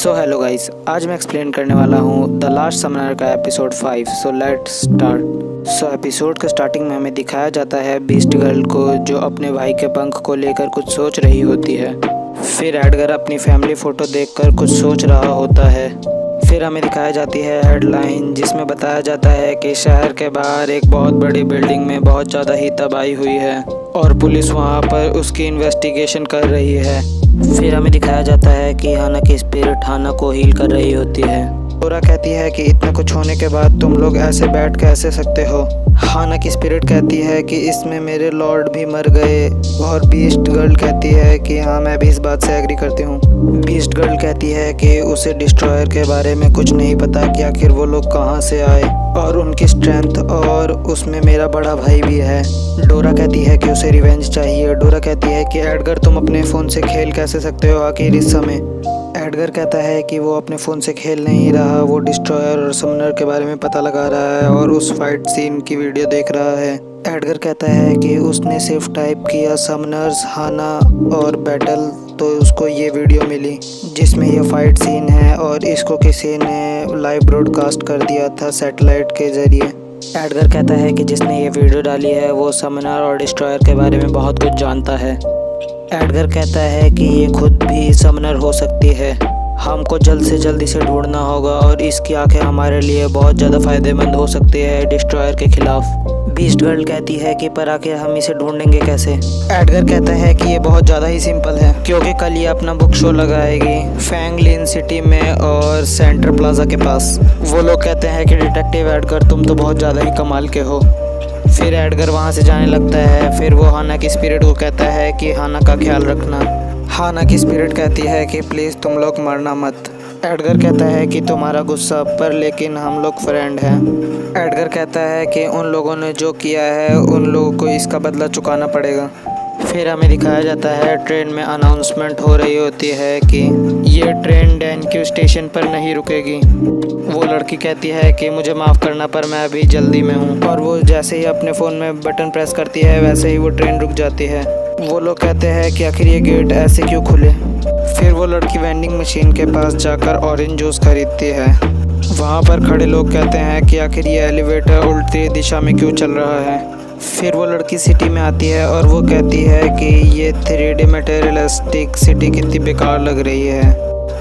So hello guys, आज मैं explain करने वाला हूँ द लास्ट समनर का episode 5। So let's start. Episode के स्टार्टिंग में हमें दिखाया जाता है बीस्ट गर्ल को, जो अपने भाई के पंख को लेकर कुछ सोच रही होती है। फिर एडगर अपनी फैमिली फ़ोटो देखकर कुछ सोच रहा होता है। फिर हमें दिखाई जाती है हेडलाइन, जिसमें बताया जाता है कि शहर के बाहर एक बहुत बड़ी बिल्डिंग में बहुत ज़्यादा ही तबाही हुई है और पुलिस वहाँ पर उसकी इन्वेस्टिगेशन कर रही है। फिर हमें दिखाया जाता है कि हाना की स्पिरिट हाना को हील कर रही होती है। डोरा कहती है कि इतना कुछ होने के बाद तुम लोग ऐसे बैठ कैसे सकते हो। हाना की स्पिरिट कहती है कि इसमें मेरे लॉर्ड भी मर गए। और बीस्ट गर्ल कहती है कि हाँ, मैं भी इस बात से एग्री करती हूँ। बीस्ट गर्ल कहती है कि उसे डिस्ट्रॉयर के बारे में कुछ नहीं पता कि आखिर वो लोग कहाँ से आए और उनकी स्ट्रेंथ, और उसमें मेरा बड़ा भाई भी है। डोरा कहती है कि उसे रिवेंज चाहिए। डोरा कहती है कि एडगर, तुम अपने फ़ोन से खेल कैसे सकते हो आखिर इस समय। एडगर कहता है कि वो अपने फ़ोन से खेल नहीं रहा, वो डिस्ट्रॉयर और समनर के बारे में पता लगा रहा है और उस फाइट सीन की वीडियो देख रहा है। एडगर कहता है कि उसने सिर्फ टाइप किया समनर्स, हाना और बैटल, तो उसको ये वीडियो मिली जिसमें ये फाइट सीन है और इसको किसी ने लाइव ब्रॉडकास्ट कर दिया था सैटेलाइट के ज़रिए। एडगर कहता है कि जिसने ये वीडियो डाली है वो समनर और डिस्ट्रॉयर के बारे में बहुत कुछ जानता है। एडगर कहता है कि ये खुद भी समनर हो सकती है, हमको जल्द से जल्द इसे ढूंढना होगा और इसकी आंखें हमारे लिए बहुत ज़्यादा फ़ायदेमंद हो सकती है डिस्ट्रॉयर के खिलाफ। बीस्ट गर्ल कहती है कि पर आखिर हम इसे ढूंढेंगे कैसे। एडगर कहता है कि ये बहुत ज़्यादा ही सिंपल है, क्योंकि कल ये अपना बुक शो लगाएगी फैंग लिन सिटी में और सेंटर प्लाजा के पास। वो लोग कहते हैं कि डिटेक्टिव एडगर, तुम तो बहुत ज़्यादा ही कमाल के हो। फिर एडगर वहाँ से जाने लगता है। फिर वो हाना की स्पिरिट को कहता है कि हाना का ख्याल रखना। हाना की स्पिरिट कहती है कि प्लीज़ तुम लोग मरना मत। एडगर कहता है कि तुम्हारा गुस्सा, पर लेकिन हम लोग फ्रेंड हैं। एडगर कहता है कि उन लोगों ने जो किया है उन लोगों को इसका बदला चुकाना पड़ेगा। फिर हमें दिखाया जाता है ट्रेन में अनाउंसमेंट हो रही होती है कि ये ट्रेन डैनक्यू स्टेशन पर नहीं रुकेगी। वो लड़की कहती है कि मुझे माफ़ करना, पर मैं अभी जल्दी में हूँ। और वो जैसे ही अपने फ़ोन में बटन प्रेस करती है वैसे ही वो ट्रेन रुक जाती है। वो लोग कहते हैं कि आखिर ये गेट ऐसे क्यों खुले। फिर वो लड़की वेंडिंग मशीन के पास जाकर ऑरेंज जूस खरीदती है। वहाँ पर खड़े लोग कहते हैं कि आखिर ये एलिवेटर उल्टी दिशा में क्यों चल रहा है। फिर वो लड़की सिटी में आती है और वो कहती है कि ये 3D मटेरियलिस्टिक सिटी कितनी बेकार लग रही है,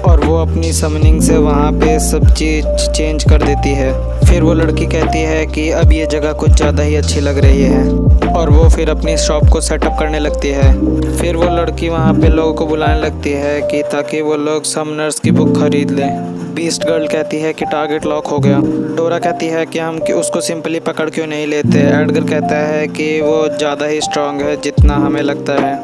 और वो अपनी समनिंग से वहाँ पे सब चीज़ चेंज कर देती है। फिर वो लड़की कहती है कि अब ये जगह कुछ ज़्यादा ही अच्छी लग रही है, और वो फिर अपनी शॉप को सेटअप करने लगती है। फिर वो लड़की वहाँ पे लोगों को बुलाने लगती है कि ताकि वो लोग समनर्स की बुक खरीद लें। बीस्ट गर्ल कहती है कि टारगेट लॉक हो गया। डोरा कहती है कि हम उसको सिंपली पकड़ क्यों नहीं लेते। एडगर कहता है कि वो ज़्यादा ही स्ट्रांग है जितना हमें लगता है,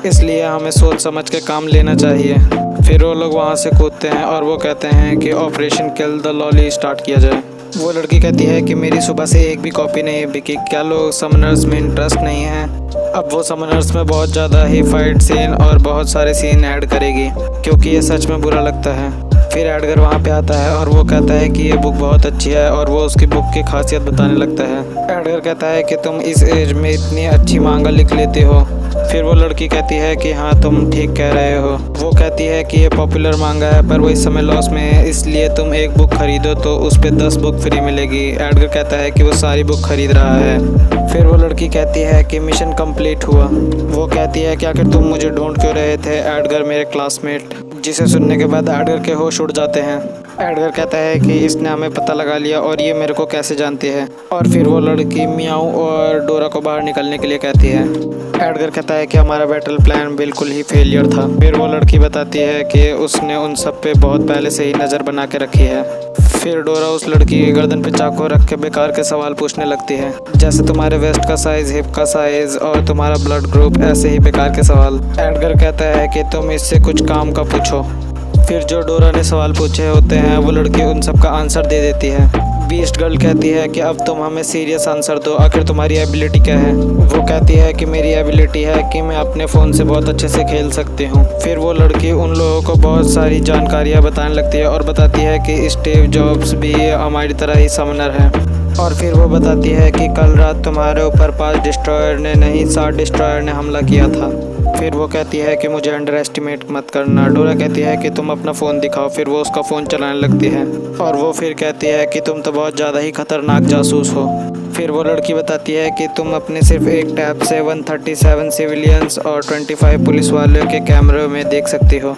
इसलिए हमें सोच समझ के काम लेना चाहिए। फिर वो लोग वहाँ से कूदते हैं और वो कहते हैं कि operation kill the lolly start किया जाए। वो लड़की कहती है कि मेरी सुबह से एक भी कॉपी नहीं बिकी, क्या लोग समनर्स में इंटरेस्ट नहीं है। अब वो समनर्स में बहुत ज़्यादा ही फाइट सीन और बहुत सारे सीन ऐड करेगी, क्योंकि ये सच में बुरा लगता है। फिर एडगर वहाँ पे आता है और वो कहता है कि ये बुक बहुत अच्छी है, और वो उसकी बुक की खासियत बताने लगता है। एडगर कहता है कि तुम इस एज में इतनी अच्छी मांगा लिख लेते हो। फिर वो लड़की कहती है कि हाँ, तुम ठीक कह रहे हो। वो कहती है कि ये पॉपुलर मांगा है, पर वो इस समय लॉस में है, इसलिए तुम एक बुक खरीदो तो उस पर 10 बुक फ्री मिलेगी। एडगर कहता है कि वो सारी बुक खरीद रहा है। फिर वो लड़की कहती है कि मिशन कंप्लीट हुआ। वो कहती है कि आखिर तुम मुझे ढूंढ क्यों रहे थे एडगर, मेरे क्लासमेट। जिसे सुनने के बाद एडगर के होश उड़ जाते हैं। एडगर कहता है कि इसने हमें पता लगा लिया और ये मेरे को कैसे जानती है। और फिर वो लड़की मियाऊ और डोरा को बाहर निकलने के लिए कहती है। एडगर कहता है कि हमारा बैटल प्लान बिल्कुल ही फेलियर था। फिर वो लड़की बताती है कि उसने उन सब पे बहुत पहले से ही नज़र बना के रखी है। फिर डोरा उस लड़की की गर्दन पे चाकू रख के बेकार के सवाल पूछने लगती है, जैसे तुम्हारे वेस्ट का साइज़, हिप का साइज़ और तुम्हारा ब्लड ग्रुप, ऐसे ही बेकार के सवाल। एडगर कहता है कि तुम इससे कुछ काम का पूछो। फिर जो डोरा ने सवाल पूछे होते हैं वो लड़की उन सब का आंसर दे देती है। बीस्ट गर्ल कहती है कि अब तुम हमें सीरियस आंसर दो, आखिर तुम्हारी एबिलिटी क्या है। वो कहती है कि मेरी एबिलिटी है कि मैं अपने फ़ोन से बहुत अच्छे से खेल सकती हूँ। फिर वो लड़की उन लोगों को बहुत सारी जानकारियाँ बताने लगती है और बताती है कि स्टीव जॉब्स भी हमारी तरह ही समनर है। और फिर वो बताती है कि कल रात तुम्हारे ऊपर 5 डिस्ट्रॉयर ने नहीं 7 डिस्ट्रॉयर ने हमला किया था। फिर वो कहती है कि मुझे अंडर एस्टिमेट मत करना। डोरा कहती है कि तुम अपना फ़ोन दिखाओ। फिर वो उसका फ़ोन चलाने लगती है और वो फिर कहती है कि तुम तो बहुत ज़्यादा ही खतरनाक जासूस हो। फिर वो लड़की बताती है कि तुम अपने सिर्फ एक टैब से 137 सिविलियंस और 25 पुलिस वालों के कैमरे में देख सकती हो।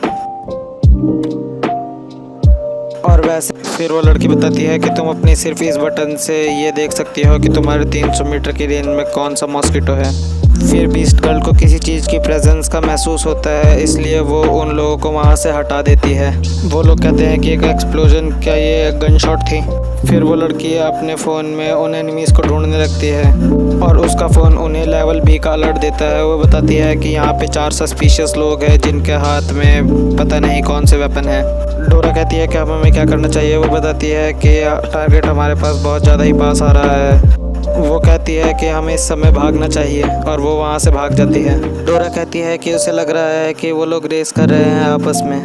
और वैसे फिर वो लड़की बताती है कि तुम अपनी सिर्फ इस बटन से ये देख सकती हो कि तुम्हारे 300 मीटर की रेंज में कौन सा मॉस्किटो है। फिर बीस्ट गर्ल को किसी चीज़ की प्रेजेंस का महसूस होता है, इसलिए वो उन लोगों को वहाँ से हटा देती है। वो लोग कहते हैं कि एक एक्सप्लोजन, क्या ये गन शॉट थी। फिर वो लड़की अपने फ़ोन में उन एनिमीज़ को ढूंढने लगती है और उसका फ़ोन उन्हें लेवल B का अलर्ट देता है। वो बताती है कि यहाँ पे 4 सस्पिशियस लोग हैं जिनके हाथ में पता नहीं कौन से वेपन है। डोरा कहती है कि हमें क्या करना चाहिए। वो बताती है कि टारगेट हमारे पास बहुत ज़्यादा ही पास आ रहा है। वो कहती है कि हमें इस समय भागना चाहिए और वो वहाँ से भाग जाती है। डोरा कहती है कि उसे लग रहा है कि वो लोग रेस कर रहे हैं आपस में।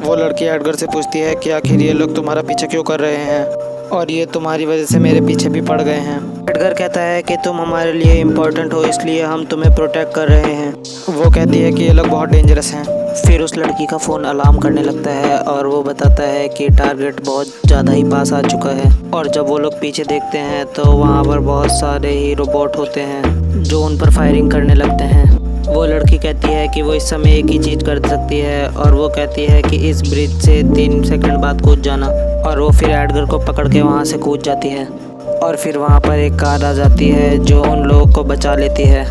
वो लड़की एडगर से पूछती है कि आखिर ये लोग तुम्हारा पीछा क्यों कर रहे हैं और ये तुम्हारी वजह से मेरे पीछे भी पड़ गए हैं। एडगर कहता है कि तुम हमारे लिए इम्पोर्टेंट हो, इसलिए हम तुम्हें प्रोटेक्ट कर रहे हैं। वो कहती है कि ये लोग बहुत डेंजरस हैं। फिर उस लड़की का फ़ोन अलार्म करने लगता है और वो बताता है कि टारगेट बहुत ज़्यादा ही पास आ चुका है। और जब वो लोग पीछे देखते हैं तो वहाँ पर बहुत सारे ही रोबोट होते हैं जो उन पर फायरिंग करने लगते हैं। वो लड़की कहती है कि वो इस समय एक ही चीज़ कर सकती है और वो कहती है कि इस ब्रिज से 3 सेकंड बाद कूद जाना। और वो फिर एडगर को पकड़ के वहाँ से कूद जाती है और फिर वहाँ पर एक कार आ जाती है जो उन लोगों को बचा लेती है।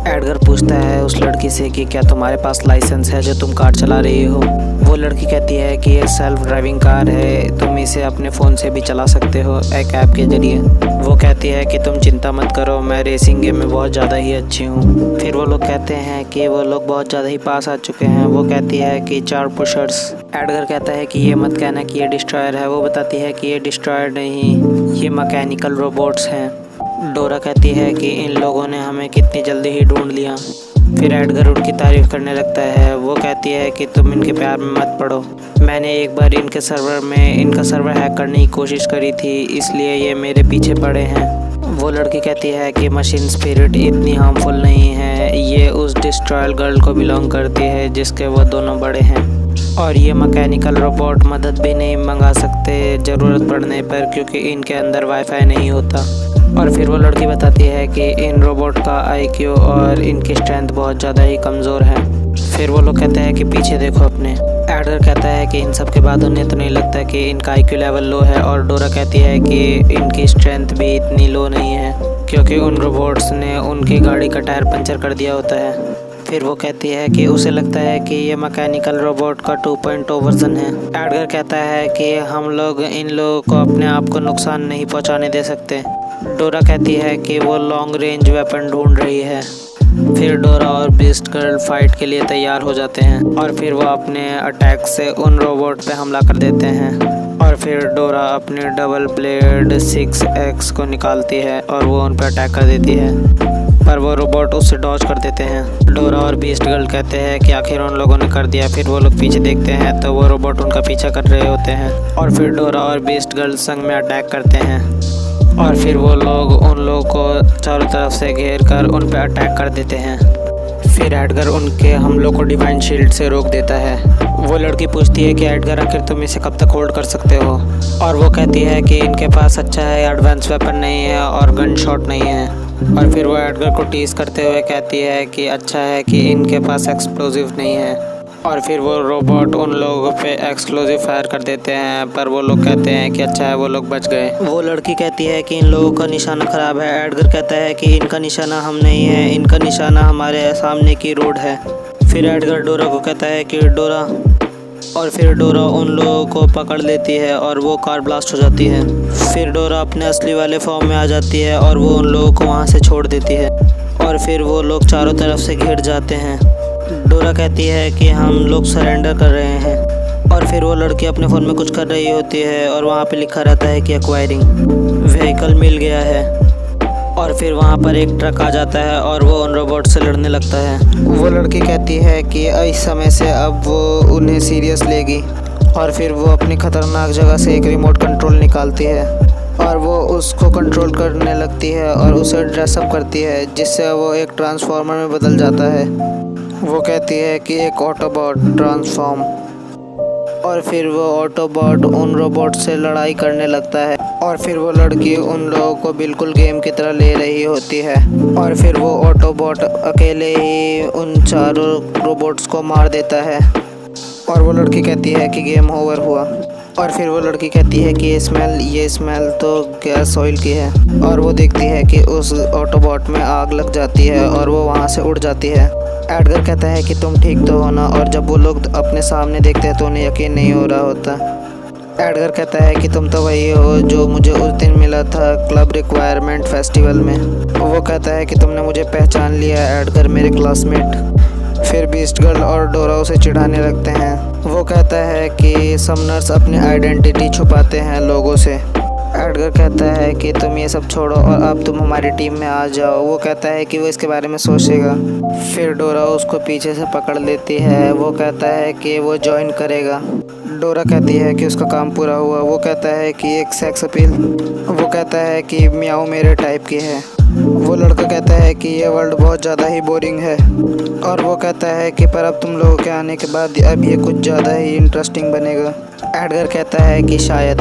एडगर पूछता है उस लड़की से कि क्या तुम्हारे पास लाइसेंस है जो तुम कार चला रही हो। वो लड़की कहती है कि ये सेल्फ ड्राइविंग कार है, तुम इसे अपने फ़ोन से भी चला सकते हो एक ऐप के ज़रिए। वो कहती है कि तुम चिंता मत करो, मैं रेसिंग गेम में बहुत ज़्यादा ही अच्छी हूँ। फिर वो लोग कहते हैं कि वो लोग बहुत ज़्यादा ही पास आ चुके हैं। वो कहती है कि 4 पुशर्स। एडगर कहता है कि ये मत कहना कि ये डिस्ट्रॉयर है। वो बताती है कि ये डिस्ट्रॉयर नहीं, ये मैकेनिकल रोबोट्स हैं। डोरा कहती है कि इन लोगों ने हमें कितनी जल्दी ही ढूंढ लिया। फिर एडगर उनकी तारीफ़ करने लगता है। वो कहती है कि तुम इनके प्यार में मत पड़ो, मैंने एक बार इनका सर्वर हैक करने की कोशिश करी थी, इसलिए ये मेरे पीछे पड़े हैं। वो लड़की कहती है कि मशीन स्पिरिट इतनी हार्मफुल नहीं है, ये उस डिस्ट्रॉयल गर्ल को बिलोंग करती है जिसके वो दोनों बड़े हैं और ये मैकेनिकल रोबोट मदद भी नहीं मंगा सकते ज़रूरत पड़ने पर, क्योंकि इनके अंदर वाईफाई नहीं होता। और फिर वो लड़की बताती है कि इन रोबोट का IQ और इनकी स्ट्रेंथ बहुत ज़्यादा ही कमज़ोर है। फिर वो लोग कहते हैं कि पीछे देखो अपने। एडगर कहता है कि इन सब के बाद उन्हें तो नहीं लगता कि इनका IQ लेवल लो है। और डोरा कहती है कि इनकी स्ट्रेंथ भी इतनी लो नहीं है क्योंकि उन रोबोट्स ने उनकी गाड़ी का टायर पंचर कर दिया होता है। फिर वो कहती है कि उसे लगता है कि ये मैकेनिकल रोबोट का 2.0 वर्जन है। एडगर कहता है कि हम लोग इन लोगों को अपने आप को नुकसान नहीं पहुंचाने दे सकते। डोरा कहती है कि वो लॉन्ग रेंज वेपन ढूंढ रही है। फिर डोरा और बीस्ट गर्ल फाइट के लिए तैयार हो जाते हैं और फिर वो अपने अटैक से उन रोबोट पे हमला कर देते हैं। और फिर डोरा अपने डबल ब्लेड 6X को निकालती है और वो उन पर अटैक कर देती है, पर वो रोबोट उससे डॉज कर देते हैं। डोरा और बीस्ट गर्ल कहते हैं कि आखिर उन लोगों ने कर दिया। फिर वो लोग पीछे देखते हैं तो वो रोबोट उनका पीछा कर रहे होते हैं और फिर डोरा और बीस्ट गर्ल संग में अटैक करते हैं और फिर वो लोग उन लोगों को चारों तरफ से घेर कर उन पर अटैक कर देते हैं। फिर एडगर उनके हमलों को डिवाइन शील्ड से रोक देता है। वो लड़की पूछती है कि एडगर आखिर तुम इसे कब तक होल्ड कर सकते हो, और वो कहती है कि इनके पास अच्छा है एडवांस वेपन नहीं है और गन शॉट नहीं है। और फिर वो एडगर को टीज करते हुए कहती है कि अच्छा है कि इनके पास एक्सप्लोजिव नहीं है। और फिर वो रोबोट उन लोगों पे एक्सप्लोजिव फायर कर देते हैं, पर वो लोग कहते हैं कि अच्छा है वो लोग बच गए। वो लड़की कहती है कि इन लोगों का निशाना ख़राब है। एडगर कहता है कि इनका निशाना हम नहीं है, इनका निशाना हमारे सामने की रोड है। फिर एडगर डोरा को कहता है कि डोरा, और फिर डोरा उन लोगों को पकड़ लेती है और वो कार ब्लास्ट हो जाती है। फिर डोरा अपने असली वाले फॉर्म में आ जाती है और वो उन लोगों को वहाँ से छोड़ देती है और फिर वो लोग चारों तरफ से घिर जाते हैं। डोरा कहती है कि हम लोग सरेंडर कर रहे हैं और फिर वो लड़की अपने फ़ोन में कुछ कर रही होती है और वहाँ पे लिखा रहता है कि एक्वायरिंग व्हीकल मिल गया है। और फिर वहाँ पर एक ट्रक आ जाता है और वो उन रोबोट से लड़ने लगता है। वो लड़की कहती है कि इस समय से अब वो उन्हें सीरियस लेगी और फिर वो अपनी ख़तरनाक जगह से एक रिमोट कंट्रोल निकालती है और वो उसको कंट्रोल करने लगती है और उसे ड्रेसअप करती है जिससे वो एक ट्रांसफार्मर में बदल जाता है। वो कहती है कि एक ऑटोबॉट ट्रांसफॉर्म, और फिर वो ऑटोबॉट उन रोबोट से लड़ाई करने लगता है और फिर वो लड़की उन लोगों को बिल्कुल गेम की तरह ले रही होती है और फिर वो ऑटोबॉट अकेले ही उन चारों रोबोट्स को मार देता है और वो लड़की कहती है कि गेम ओवर हुआ। और फिर वो लड़की कहती है कि ये स्मेल तो गैस ऑयल की है और वो देखती है कि उस ऑटोबॉट में आग लग जाती है और वो वहाँ से उड़ जाती है। एडगर कहता है कि तुम ठीक तो हो ना, और जब वो लोग अपने सामने देखते हैं तो उन्हें यकीन नहीं हो रहा होता। एडगर कहता है कि तुम तो वही हो जो मुझे उस दिन मिला था क्लब रिक्वायरमेंट फेस्टिवल में। वो कहता है कि तुमने मुझे पहचान लिया एडगर, मेरे क्लासमेट। फिर बीस्ट गर्ल और डोरा उसे चिढ़ाने लगते हैं। वो कहता है कि समनर्स अपनी आइडेंटिटी छुपाते हैं लोगों से। एडगर कहता है कि तुम ये सब छोड़ो और अब तुम हमारी टीम में आ जाओ। वो कहता है कि वो इसके बारे में सोचेगा। फिर डोरा उसको पीछे से पकड़ लेती है। वो कहता है कि वो ज्वाइन करेगा। डोरा कहती है कि उसका काम पूरा हुआ। वो कहता है कि एक सेक्स अपील। वो कहता है कि म्याऊ मेरे टाइप की है। वो लड़का कहता है कि ये वर्ल्ड बहुत ज़्यादा ही बोरिंग है और वो कहता है कि पर अब तुम लोगों के आने के बाद अब ये कुछ ज़्यादा ही इंटरेस्टिंग बनेगा। एडगर कहता है कि शायद।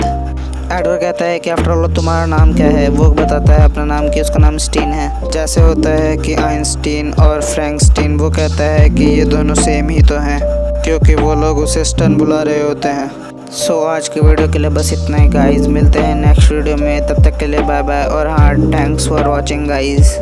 एडगर कहता है कि आफ्टर ऑल तुम्हारा नाम क्या है। वो बताता है अपना नाम कि उसका नाम स्टीन है, जैसे होता है कि आइंस्टीन और फ्रैंकस्टीन। वो कहता है कि ये दोनों सेम ही तो हैं क्योंकि वो लोग उसे स्टन बुला रहे होते हैं। सो आज की वीडियो के लिए बस इतना ही गाइस। मिलते हैं नेक्स्ट वीडियो में, तब तक के लिए बाय बाय और हाँ, थैंक्स फॉर वॉचिंग गाइस।